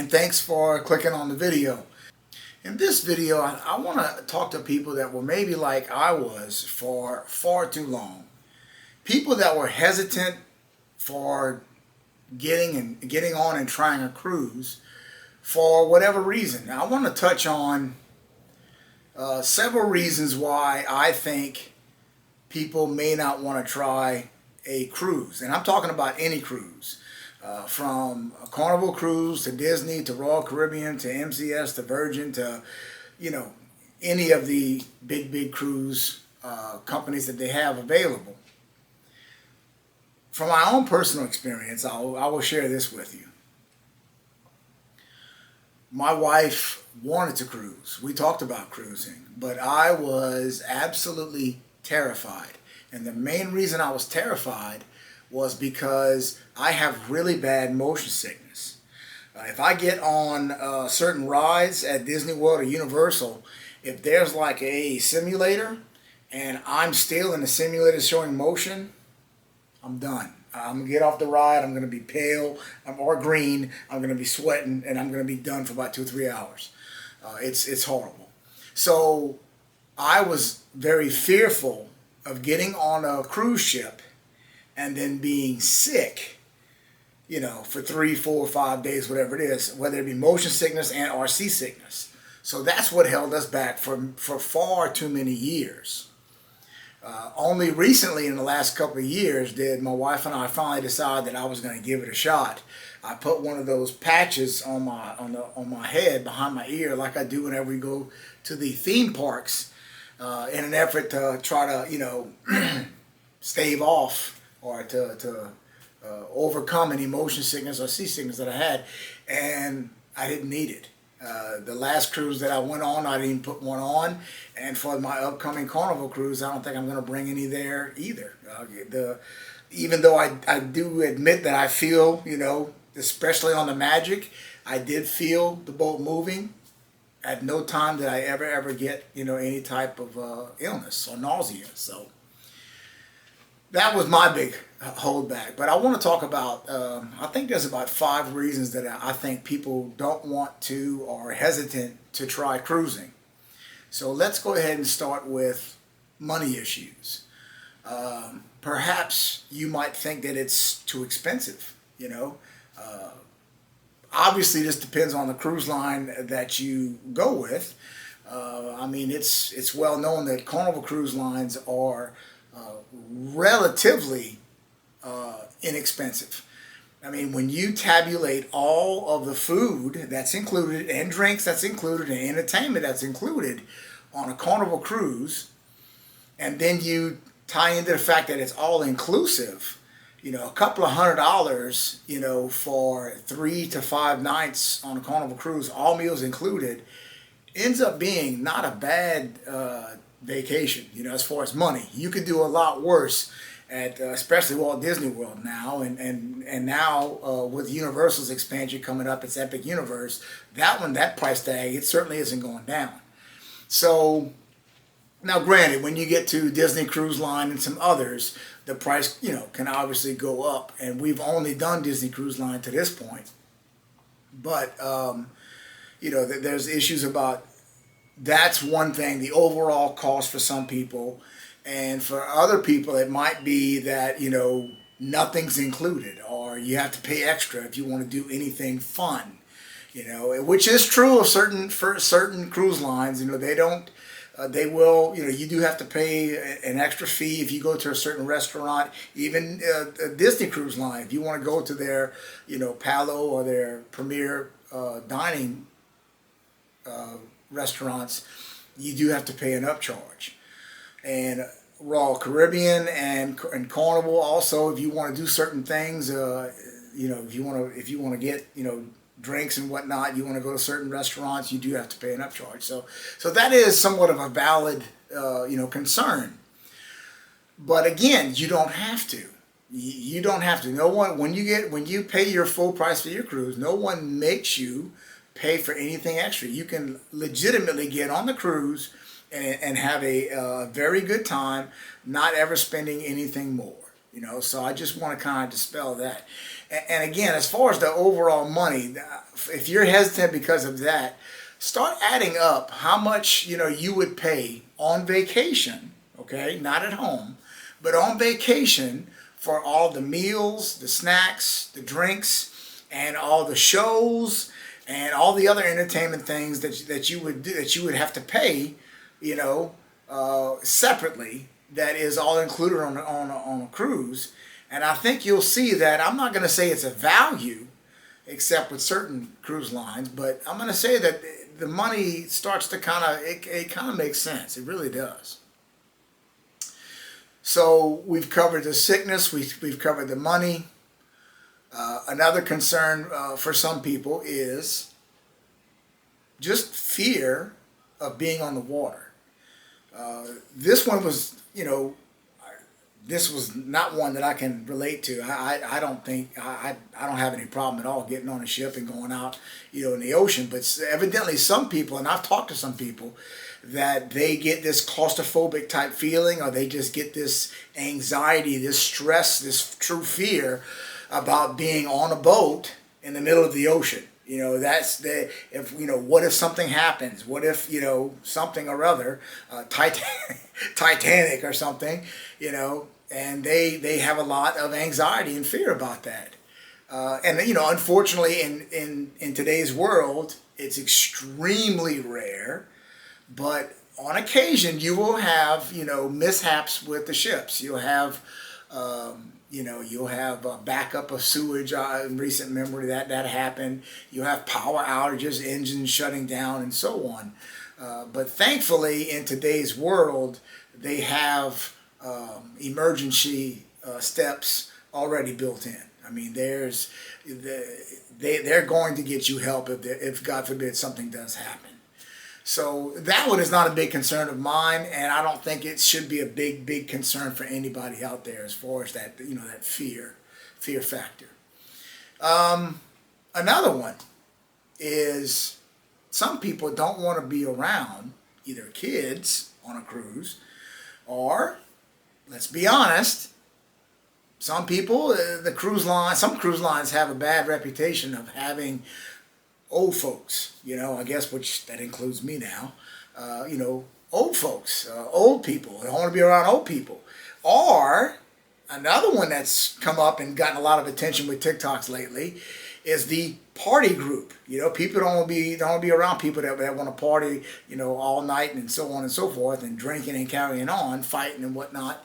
and thanks for clicking on the video. In this video, I want to talk to people that were maybe like I was for far too long. People that were hesitant for getting on and trying a cruise for whatever reason. Now, I want to touch on several reasons why I think people may not want to try a cruise. And I'm talking about any cruise. From a Carnival cruise to Disney to Royal Caribbean to MCS to Virgin to, any of the big cruise companies that they have available. From my own personal experience, I will share this with you. My wife wanted to cruise. We talked about cruising, but I was absolutely terrified. And the main reason I was terrified was because I have really bad motion sickness. If I get on certain rides at Disney World or Universal, if there's like a simulator and I'm still in the simulator showing motion, I'm done. I'm going to get off the ride, I'm going to be pale or green, I'm going to be sweating, and I'm going to be done for about 2-3 hours. It's horrible. So I was very fearful of getting on a cruise ship and then being sick, for 3, 4, 5 days, whatever it is, whether it be motion sickness and or seasickness. So that's what held us back for far too many years. Only recently, in the last couple of years, did my wife and I finally decide that I was going to give it a shot. I put one of those patches on my head, behind my ear, like I do whenever we go to the theme parks, in an effort to try to, stave off or to overcome any motion sickness or seasickness that I had, and I didn't need it. The last cruise that I went on, I didn't put one on, and for my upcoming Carnival cruise, I don't think I'm going to bring any there either. Even though I do admit that I feel, especially on the Magic, I did feel the boat moving. At no time did I ever get, any type of illness or nausea. So that was my big holdback. But I want to talk about, I think there's about 5 reasons that I think people don't want to or are hesitant to try cruising. So let's go ahead and start with money issues. Perhaps you might think that it's too expensive, Obviously, this depends on the cruise line that you go with. It's well known that Carnival Cruise Lines are relatively inexpensive. When you tabulate all of the food that's included and drinks that's included and entertainment that's included on a Carnival cruise, and then you tie into the fact that it's all inclusive, a couple of $100, for 3 to 5 nights on a Carnival cruise, all meals included, ends up being not a bad vacation, as far as money. You could do a lot worse at especially Walt Disney World now, and now with Universal's expansion coming up, it's Epic Universe, that price tag, it certainly isn't going down. So now granted, when you get to Disney Cruise Line and some others, the price, can obviously go up, and we've only done Disney Cruise Line to this point. But, there's issues about, that's one thing, the overall cost for some people. And for other people, it might be that, nothing's included, or you have to pay extra if you want to do anything fun, which is true of for certain cruise lines. They don't, they will, you do have to pay an extra fee if you go to a certain restaurant. Even a Disney Cruise Line, if you want to go to their, Palo or their premier dining restaurants, you do have to pay an upcharge. And Royal Caribbean and Carnival also, if you want to do certain things, if you want to get, drinks and whatnot, you want to go to certain restaurants, you do have to pay an upcharge. So that is somewhat of a valid, concern. But again, you don't have to. You don't have to. No one, when you pay your full price for your cruise, no one makes you pay for anything extra. You can legitimately get on the cruise and have a very good time, not ever spending anything more. So I just want to kind of dispel that. And again, as far as the overall money, if you're hesitant because of that, start adding up how much, you would pay on vacation, okay, not at home, but on vacation for all the meals, the snacks, the drinks, and all the shows and all the other entertainment things that you would do, that you would have to pay, separately. That is all included on a cruise. And I think you'll see that I'm not going to say it's a value, except with certain cruise lines, but I'm going to say that the money starts to it kind of makes sense. It really does. So we've covered the sickness, we've covered the money. Another concern for some people is just fear of being on the water. This one was, this was not one that I can relate to. I don't think, I don't have any problem at all getting on a ship and going out, in the ocean. But evidently some people, and I've talked to some people, that they get this claustrophobic type feeling, or they just get this anxiety, this stress, this true fear about being on a boat in the middle of the ocean. That's the, if, what if something happens? What if, something or other, Titanic or something, and they have a lot of anxiety and fear about that. And, unfortunately in today's world, it's extremely rare, but on occasion you will have, mishaps with the ships. You'll have, you'll have a backup of sewage in recent memory that happened. You'll have power outages, engines shutting down, and so on. But thankfully, in today's world, they have emergency steps already built in. I mean, they're going to get you help if God forbid something does happen. So that one is not a big concern of mine, and I don't think it should be a big concern for anybody out there as far as that, that fear factor. Another one is some people don't want to be around either kids on a cruise, or, let's be honest, some people, some cruise lines have a bad reputation of having old folks, I guess, that includes me now, old folks, old people. They don't want to be around old people. Or another one that's come up and gotten a lot of attention with TikToks lately is the party group. People don't want to be around people that want to party, all night and so on and so forth, and drinking and carrying on, fighting and whatnot.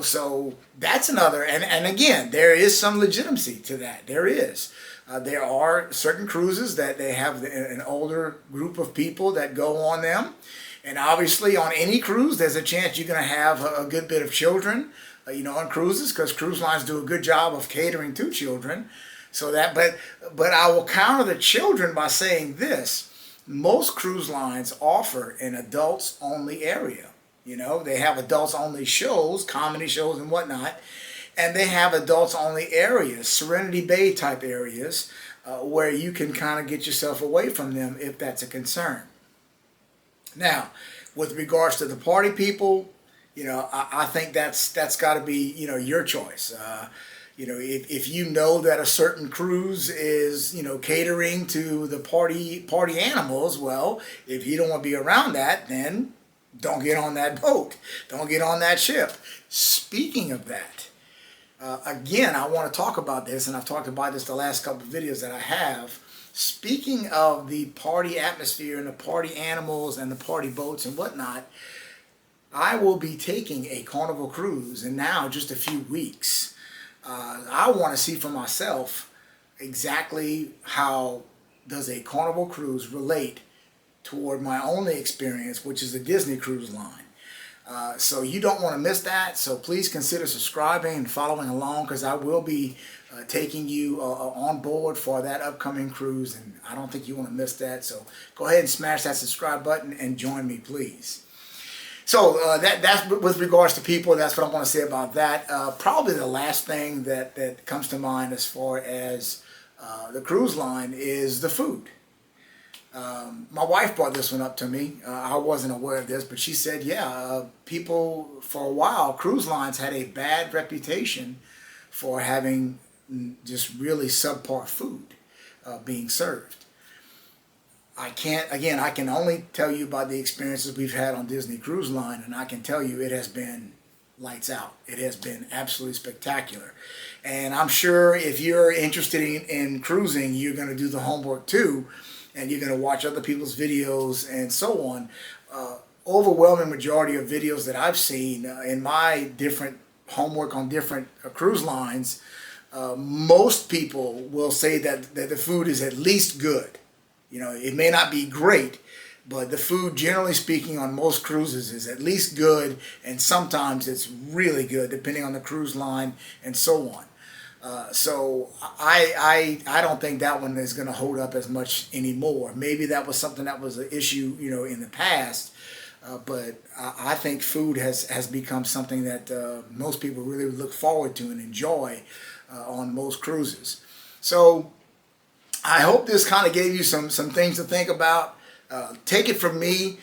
So that's another, and again, there is some legitimacy to that. There is. There are certain cruises that they have an older group of people that go on them. And obviously on any cruise, there's a chance you're going to have a good bit of children, on cruises, because cruise lines do a good job of catering to children. So that, but I will counter the children by saying this. Most cruise lines offer an adults only area. They have adults only shows, comedy shows and whatnot. And they have adults only areas, Serenity Bay type areas, where you can kind of get yourself away from them if that's a concern. Now, with regards to the party people, I think that's got to be, your choice. If you know that a certain cruise is, catering to the party animals, well, if you don't want to be around that, then don't get on that boat. Don't get on that ship. Speaking of that, again, I want to talk about this, and I've talked about this the last couple of videos that I have. Speaking of the party atmosphere and the party animals and the party boats and whatnot, I will be taking a Carnival cruise in now just a few weeks. I want to see for myself exactly how does a Carnival cruise relate toward my only experience, which is a Disney Cruise Line. So you don't want to miss that. So please consider subscribing and following along, because I will be taking you on board for that upcoming cruise, and I don't think you want to miss that. So go ahead and smash that subscribe button and join me, please. So that's with regards to people. That's what I want to say about that. Probably the last thing that comes to mind as far as the cruise line is the food. My wife brought this one up to me. I wasn't aware of this, but she said, yeah, people for a while, cruise lines had a bad reputation for having just really subpar food being served. I can only tell you about the experiences we've had on Disney Cruise Line, and I can tell you it has been lights out. It has been absolutely spectacular. And I'm sure if you're interested in cruising, you're going to do the homework too, and you're going to watch other people's videos and so on. Overwhelming majority of videos that I've seen in my different homework on different cruise lines, most people will say that the food is at least good. You know, it may not be great, but the food, generally speaking, on most cruises is at least good, and sometimes it's really good, depending on the cruise line and so on. So I don't think that one is going to hold up as much anymore. Maybe that was something that was an issue, you know, in the past, but I think food has become something that most people really look forward to and enjoy on most cruises. So I hope this kind of gave you some things to think about. Take it from me.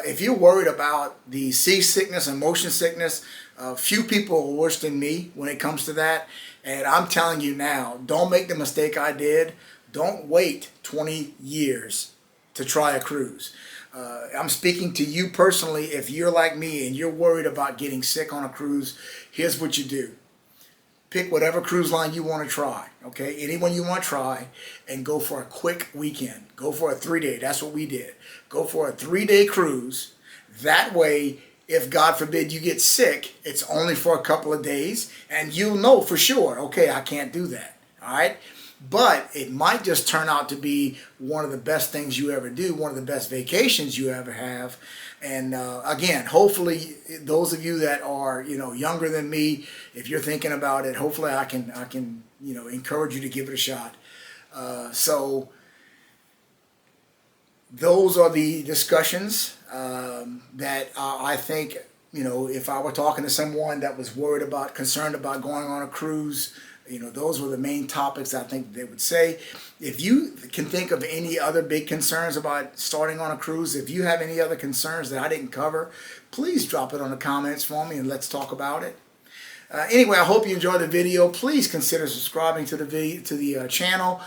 If you're worried about the seasickness and motion sickness, few people are worse than me when it comes to that. And I'm telling you now, don't make the mistake I did. Don't wait 20 years to try a cruise. I'm speaking to you personally. If you're like me and you're worried about getting sick on a cruise, here's what you do. Pick whatever cruise line you want to try, okay? Anyone you want to try, and go for a quick weekend. Go for a 3-day. That's what we did. Go for a 3-day cruise. That way, if God forbid you get sick, it's only for a couple of days, and you'll know for sure, okay, I can't do that, all right? But it might just turn out to be one of the best things you ever do, one of the best vacations you ever have. And again, hopefully those of you that are, you know, younger than me, if you're thinking about it, hopefully I can you know, encourage you to give it a shot. So those are the discussions that I think, you know, if I were talking to someone that was worried about, concerned about going on a cruise, you know, those were the main topics I think they would say. If you can think of any other big concerns about starting on a cruise, if you have any other concerns that I didn't cover, please drop it on the comments for me and let's talk about it. Anyway, I hope you enjoyed the video. Please consider subscribing to the channel.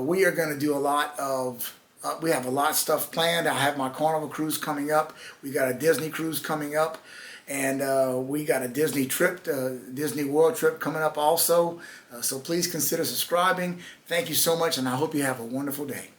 We are going to do a lot of we have a lot of stuff planned. I have my Carnival cruise coming up. We got a Disney cruise coming up. And we got a Disney trip, Disney World trip coming up also. So please consider subscribing. Thank you so much, and I hope you have a wonderful day.